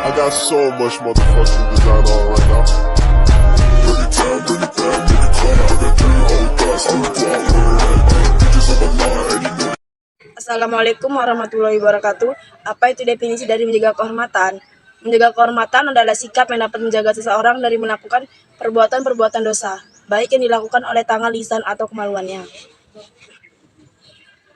I got so much motherfucking design on right now. Bring it down, bring it down, bring it down. I got 3 old guys, I'm bitches on the line, and you know. Assalamualaikum warahmatullahi wabarakatuh. Apa itu definisi dari menjaga kehormatan? Menjaga kehormatan adalah sikap yang dapat menjaga seseorang dari melakukan perbuatan-perbuatan dosa, baik yang dilakukan oleh tangan, lisan, atau kemaluannya.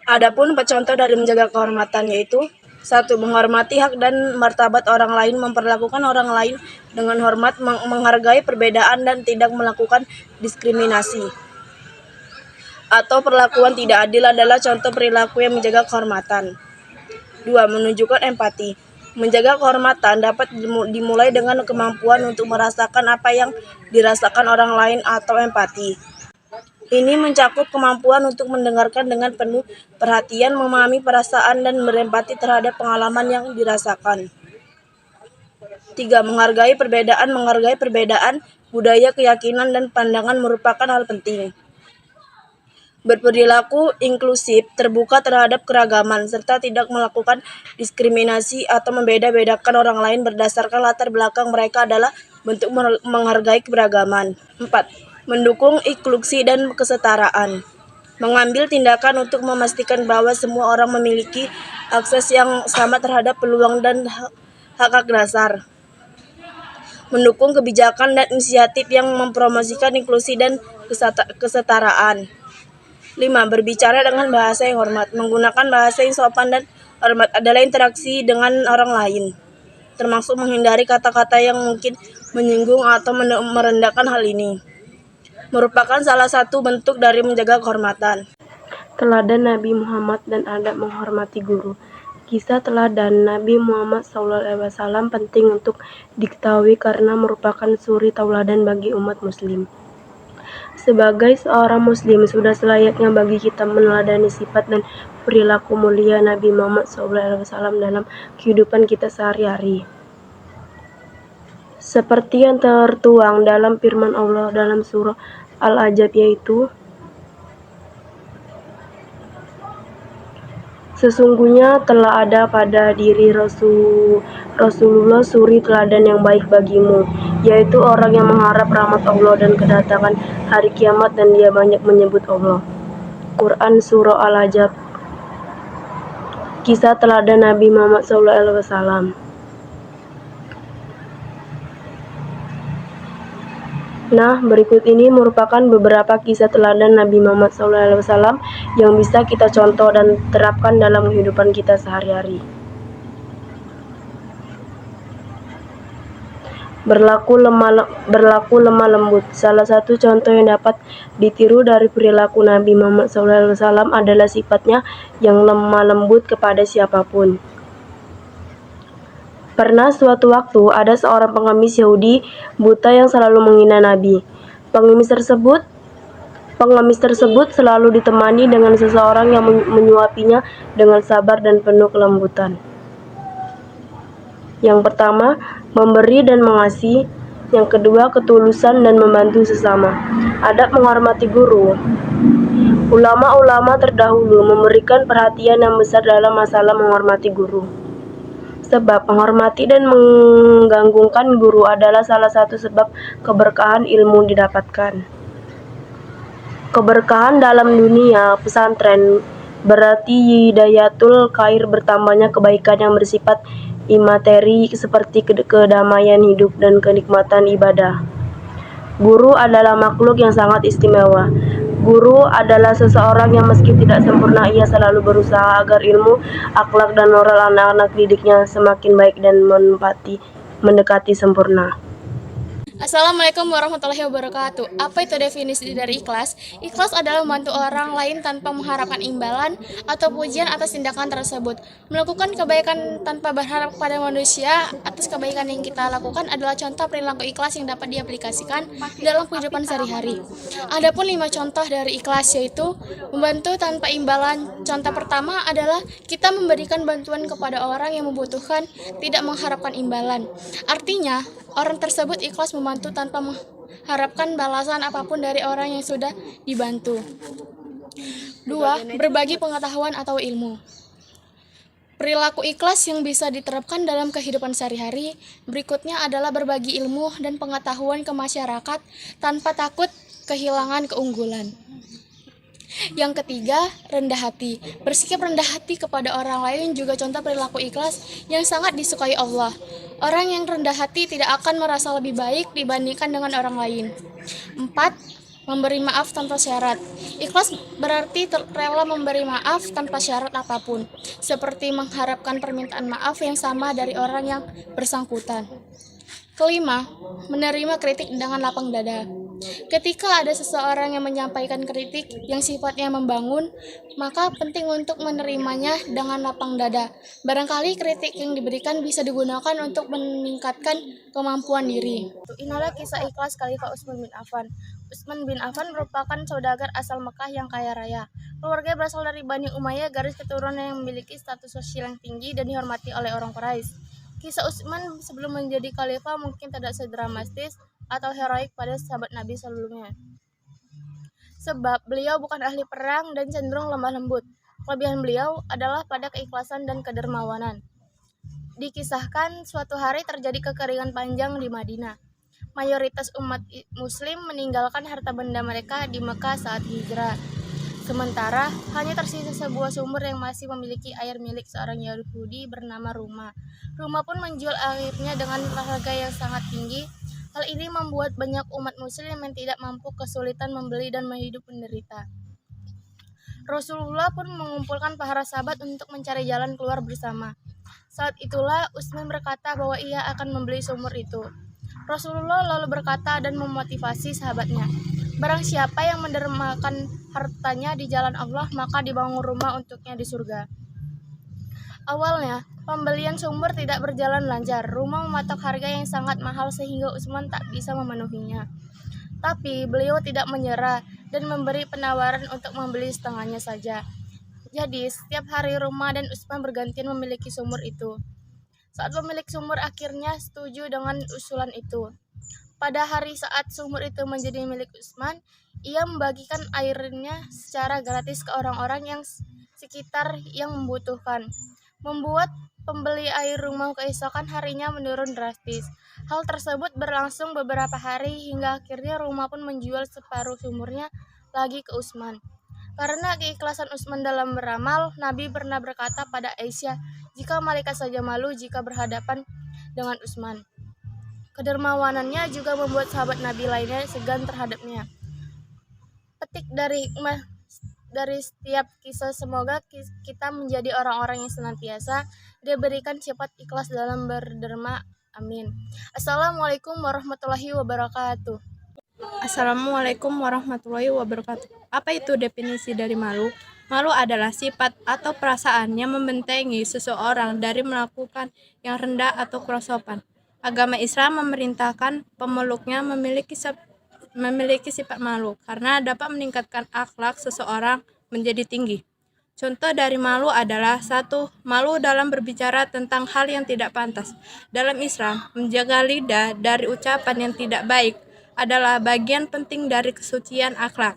Adapun contoh dari menjaga kehormatan yaitu 1. Menghormati hak dan martabat orang lain, memperlakukan orang lain dengan hormat, menghargai perbedaan dan tidak melakukan diskriminasi atau perlakuan tidak adil adalah contoh perilaku yang menjaga kehormatan. 2. Menunjukkan empati. Menjaga kehormatan dapat dimulai dengan kemampuan untuk merasakan apa yang dirasakan orang lain atau empati. Ini mencakup kemampuan untuk mendengarkan dengan penuh perhatian, memahami perasaan, dan berempati terhadap pengalaman yang dirasakan. 3. Menghargai perbedaan, budaya, keyakinan, dan pandangan merupakan hal penting. Berperilaku inklusif, terbuka terhadap keragaman, serta tidak melakukan diskriminasi atau membeda-bedakan orang lain berdasarkan latar belakang mereka adalah bentuk menghargai keberagaman. 4. Mendukung inklusi dan kesetaraan. Mengambil tindakan untuk memastikan bahwa semua orang memiliki akses yang sama terhadap peluang dan hak dasar. Mendukung kebijakan dan inisiatif yang mempromosikan inklusi dan kesetaraan. 5. Berbicara dengan bahasa yang hormat. Menggunakan bahasa yang sopan dan hormat adalah interaksi dengan orang lain, termasuk menghindari kata-kata yang mungkin menyinggung atau merendahkan. Hal ini merupakan salah satu bentuk dari menjaga kehormatan. Teladan Nabi Muhammad dan adab menghormati guru. Kisah teladan Nabi Muhammad SAW penting untuk diketahui karena merupakan suri tauladan bagi umat muslim. Sebagai seorang muslim, sudah selayaknya bagi kita meneladani sifat dan perilaku mulia Nabi Muhammad SAW dalam kehidupan kita sehari-hari. Seperti yang tertuang dalam firman Allah dalam surah Al-Ahzab yaitu, sesungguhnya telah ada pada diri Rasulullah suri teladan yang baik bagimu, yaitu orang yang mengharap rahmat Allah dan kedatangan hari kiamat dan dia banyak menyebut Allah. Quran Surah Al-Ahzab. Kisah teladan Nabi Muhammad SAW. Nah, berikut ini merupakan beberapa kisah teladan Nabi Muhammad SAW yang bisa kita contoh dan terapkan dalam kehidupan kita sehari-hari. Berlaku lemah lembut. Salah satu contoh yang dapat ditiru dari perilaku Nabi Muhammad SAW adalah sifatnya yang lemah lembut kepada siapapun. Pernah suatu waktu ada seorang pengemis Yahudi buta yang selalu menghina Nabi. Pengemis tersebut selalu ditemani dengan seseorang yang menyuapinya dengan sabar dan penuh kelembutan. Yang pertama, memberi dan mengasihi. Yang kedua, ketulusan dan membantu sesama. Adab menghormati guru. Ulama-ulama terdahulu memberikan perhatian yang besar dalam masalah menghormati guru. Sebab menghormati dan menggagungkan guru adalah salah satu sebab keberkahan ilmu didapatkan. Keberkahan dalam dunia pesantren berarti hidayatul khair, bertambahnya kebaikan yang bersifat imateri seperti kedamaian hidup dan kenikmatan ibadah. Guru adalah makhluk yang sangat istimewa. Guru adalah seseorang yang meski tidak sempurna, ia selalu berusaha agar ilmu, akhlak, dan moral anak-anak didiknya semakin baik dan mendekati sempurna. Assalamualaikum warahmatullahi wabarakatuh. Apa itu definisi dari ikhlas? Ikhlas adalah membantu orang lain tanpa mengharapkan imbalan atau pujian atas tindakan tersebut. Melakukan kebaikan tanpa berharap kepada manusia atas kebaikan yang kita lakukan adalah contoh perilaku ikhlas yang dapat diaplikasikan dalam kehidupan sehari-hari. Adapun 5 contoh dari ikhlas yaitu membantu tanpa imbalan. Contoh pertama adalah kita memberikan bantuan kepada orang yang membutuhkan, tidak mengharapkan imbalan. Artinya, orang tersebut ikhlas membantu tanpa mengharapkan balasan apapun dari orang yang sudah dibantu. 2. Berbagi pengetahuan atau ilmu. Perilaku ikhlas yang bisa diterapkan dalam kehidupan sehari-hari berikutnya adalah berbagi ilmu dan pengetahuan ke masyarakat tanpa takut kehilangan keunggulan. Yang ketiga, rendah hati. Bersikap rendah hati kepada orang lain juga contoh perilaku ikhlas yang sangat disukai Allah. Orang yang rendah hati tidak akan merasa lebih baik dibandingkan dengan orang lain. 4. Memberi maaf tanpa syarat. Ikhlas berarti rela memberi maaf tanpa syarat apapun, seperti mengharapkan permintaan maaf yang sama dari orang yang bersangkutan. Kelima, menerima kritik dengan lapang dada. Ketika ada seseorang yang menyampaikan kritik yang sifatnya membangun, maka penting untuk menerimanya dengan lapang dada. Barangkali kritik yang diberikan bisa digunakan untuk meningkatkan kemampuan diri. Inilah kisah ikhlas Khalifah Utsman bin Affan. Utsman bin Affan merupakan saudagar asal Mekah yang kaya raya. Keluarga berasal dari Bani Umayyah, garis keturunan yang memiliki status sosial yang tinggi dan dihormati oleh orang Quraisy. Kisah Utsman sebelum menjadi khalifah mungkin tidak sedramatis atau heroik pada sahabat Nabi sebelumnya. Sebab beliau bukan ahli perang dan cenderung lemah lembut. Kelebihan beliau adalah pada keikhlasan dan kedermawanan. Dikisahkan suatu hari terjadi kekeringan panjang di Madinah. Mayoritas umat muslim meninggalkan harta benda mereka di Mekah saat hijrah. Sementara hanya tersisa sebuah sumur yang masih memiliki air milik seorang Yahudi bernama Ruma. Ruma pun menjual airnya dengan harga yang sangat tinggi. Hal ini membuat banyak umat muslim yang tidak mampu kesulitan membeli dan hidup menderita. Rasulullah pun mengumpulkan para sahabat untuk mencari jalan keluar bersama. Saat itulah Utsman berkata bahwa ia akan membeli sumur itu. Rasulullah lalu berkata dan memotivasi sahabatnya, barang siapa yang mendermakan hartanya di jalan Allah, maka dibangun rumah untuknya di surga. Awalnya, pembelian sumur tidak berjalan lancar. Rumah mematok harga yang sangat mahal sehingga Utsman tak bisa memenuhinya. Tapi beliau tidak menyerah dan memberi penawaran untuk membeli setengahnya saja. Jadi, setiap hari Rumah dan Utsman bergantian memiliki sumur itu. Saat pemilik sumur akhirnya setuju dengan usulan itu. Pada hari saat sumur itu menjadi milik Utsman, ia membagikan airnya secara gratis ke orang-orang yang sekitar yang membutuhkan. Membuat pembeli air Rumah keesokan harinya menurun drastis. Hal tersebut berlangsung beberapa hari hingga akhirnya Rumah pun menjual separuh sumurnya lagi ke Utsman. Karena keikhlasan Utsman dalam beramal, Nabi pernah berkata pada Aisyah, jika malaikat saja malu jika berhadapan dengan Utsman. Kedermawanannya juga membuat sahabat Nabi lainnya segan terhadapnya. Petik dari hikmah dari setiap kisah, semoga kita menjadi orang-orang yang senantiasa diberikan sifat ikhlas dalam berderma. Amin. Assalamualaikum warahmatullahi wabarakatuh. Assalamualaikum warahmatullahi wabarakatuh. Apa itu definisi dari malu? Malu adalah sifat atau perasaan yang membentengi seseorang dari melakukan yang rendah atau kurang sopan. Agama Islam memerintahkan pemeluknya memiliki sifat malu karena dapat meningkatkan akhlak seseorang menjadi tinggi. Contoh dari malu adalah 1. Malu dalam berbicara tentang hal yang tidak pantas. Dalam Islam, menjaga lidah dari ucapan yang tidak baik adalah bagian penting dari kesucian akhlak.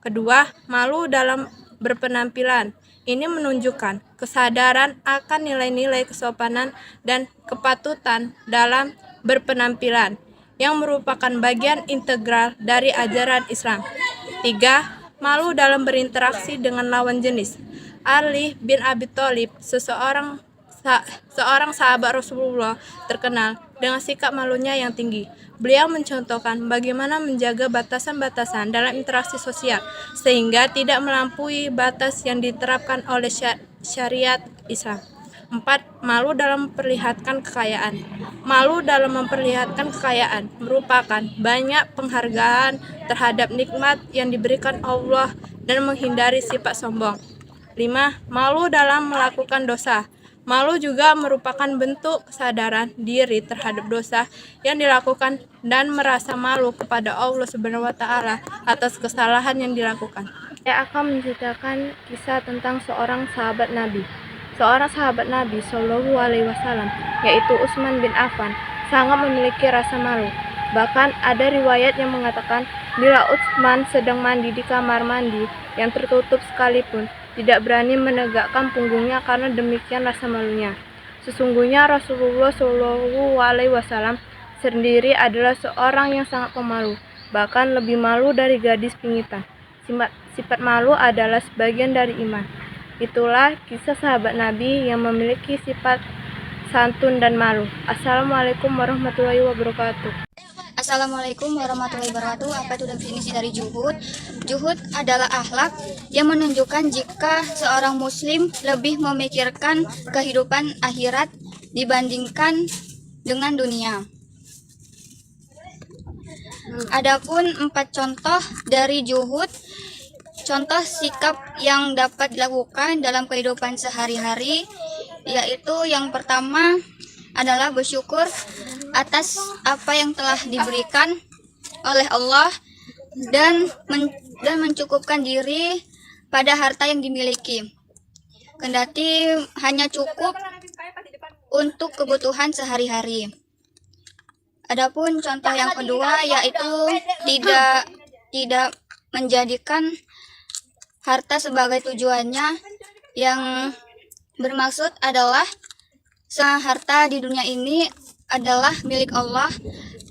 Kedua, malu dalam berpenampilan. Ini menunjukkan kesadaran akan nilai-nilai kesopanan dan kepatutan dalam berpenampilan yang merupakan bagian integral dari ajaran Islam. 3. Malu dalam berinteraksi dengan lawan jenis. Ali bin Abi Thalib, seorang sahabat Rasulullah, terkenal dengan sikap malunya yang tinggi. Beliau mencontohkan bagaimana menjaga batasan-batasan dalam interaksi sosial sehingga tidak melampaui batas yang diterapkan oleh syariat Islam. 4. Malu dalam memperlihatkan kekayaan. Malu dalam memperlihatkan kekayaan merupakan banyak penghargaan terhadap nikmat yang diberikan Allah dan menghindari sifat sombong. 5. Malu dalam melakukan dosa. Malu juga merupakan bentuk kesadaran diri terhadap dosa yang dilakukan dan merasa malu kepada Allah SWT atas kesalahan yang dilakukan. Saya akan menceritakan kisah tentang seorang sahabat Nabi. Seorang sahabat Nabi Shallallahu Alaihi Wasallam, yaitu Utsman bin Affan, sangat memiliki rasa malu. Bahkan ada riwayat yang mengatakan bila Utsman sedang mandi di kamar mandi yang tertutup sekalipun, tidak berani menegakkan punggungnya karena demikian rasa malunya. Sesungguhnya Rasulullah Shallallahu Alaihi Wasallam sendiri adalah seorang yang sangat pemalu, bahkan lebih malu dari gadis pingitan. Sifat malu adalah sebagian dari iman. Itulah kisah sahabat Nabi yang memiliki sifat santun dan malu. Assalamualaikum warahmatullahi wabarakatuh. Assalamualaikum warahmatullahi wabarakatuh. Apa itu definisi dari juhud? Juhud adalah akhlak yang menunjukkan jika seorang muslim lebih memikirkan kehidupan akhirat dibandingkan dengan dunia. Adapun 4 contoh dari juhud, contoh sikap yang dapat dilakukan dalam kehidupan sehari-hari, yaitu yang pertama adalah bersyukur atas apa yang telah diberikan oleh Allah dan mencukupkan diri pada harta yang dimiliki, kendati hanya cukup untuk kebutuhan sehari-hari. Adapun contoh yang kedua yaitu tidak menjadikan harta sebagai tujuannya, yang bermaksud adalah harta di dunia ini adalah milik Allah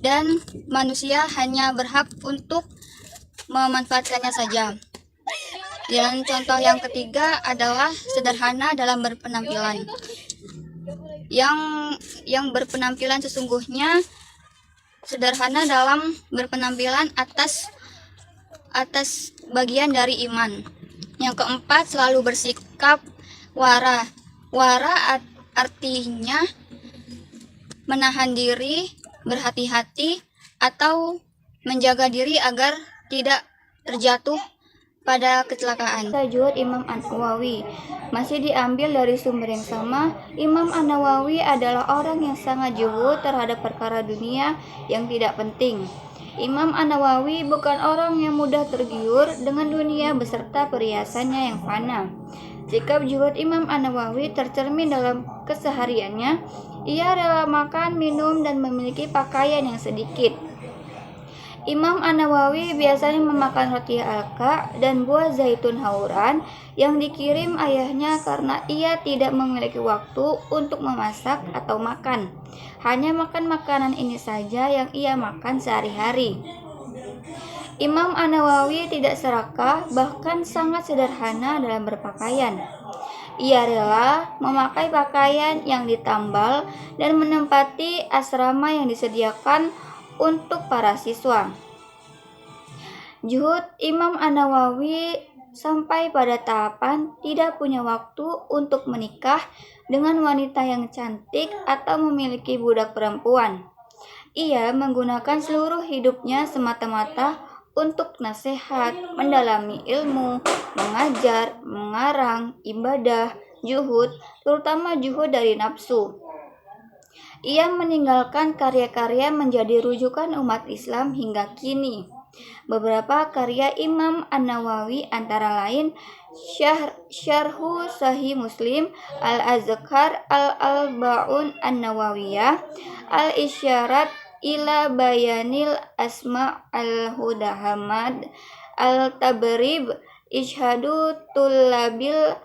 dan manusia hanya berhak untuk memanfaatkannya saja. Dan contoh yang ketiga adalah sederhana dalam berpenampilan. Yang berpenampilan sesungguhnya sederhana dalam berpenampilan atas bagian dari iman. Yang keempat, selalu bersikap wara. Wara artinya menahan diri, berhati-hati, atau menjaga diri agar tidak terjatuh pada kecelakaan. Juhud Imam An-Nawawi masih diambil dari sumber yang sama. Imam An-Nawawi adalah orang yang sangat juhud terhadap perkara dunia yang tidak penting. Imam An-Nawawi bukan orang yang mudah tergiur dengan dunia beserta perhiasannya yang fana. Sikap juhud Imam An-Nawawi tercermin dalam kesehariannya. Ia rela makan, minum, dan memiliki pakaian yang sedikit. Imam An-Nawawi biasanya memakan roti alka dan buah zaitun hauran yang dikirim ayahnya karena ia tidak memiliki waktu untuk memasak atau makan. Hanya makan makanan ini saja yang ia makan sehari-hari. Imam An-Nawawi tidak serakah, bahkan sangat sederhana dalam berpakaian. Ia rela memakai pakaian yang ditambal dan menempati asrama yang disediakan untuk para siswa. Juhud Imam An-Nawawi sampai pada tahapan tidak punya waktu untuk menikah dengan wanita yang cantik atau memiliki budak perempuan. Ia menggunakan seluruh hidupnya semata-mata untuk nasihat, mendalami ilmu, mengajar, mengarang, ibadah, juhud, terutama juhud dari nafsu. Ia meninggalkan karya-karya menjadi rujukan umat Islam hingga kini. Beberapa karya Imam An-Nawawi antara lain Syarhu Sahih Muslim, Al-Azkar, Al-Alba'un An-Nawawiyah, Al-Isyarat ila Bayanil Asma' Al-Hudahamad, Al-Tabrib, Ishadu Tullabil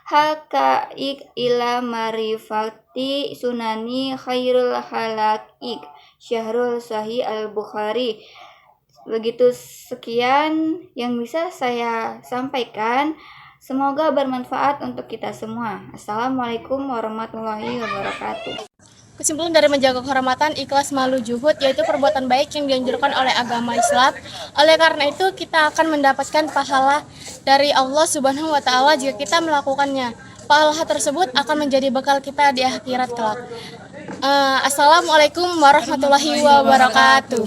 Haqa'iq ila Marifati Sunani Khairul Halaqiq, Syahrul Sahih Al-Bukhari. Begitu sekian yang bisa saya sampaikan. Semoga bermanfaat untuk kita semua. Assalamualaikum warahmatullahi wabarakatuh. Kesimpulan dari menjaga kehormatan, ikhlas, malu, juhud, yaitu perbuatan baik yang dianjurkan oleh agama Islam. Oleh karena itu, kita akan mendapatkan pahala dari Allah Subhanahu wa Ta'ala jika kita melakukannya. Pahala tersebut akan menjadi bekal kita di akhirat kelak. Assalamualaikum warahmatullahi wabarakatuh.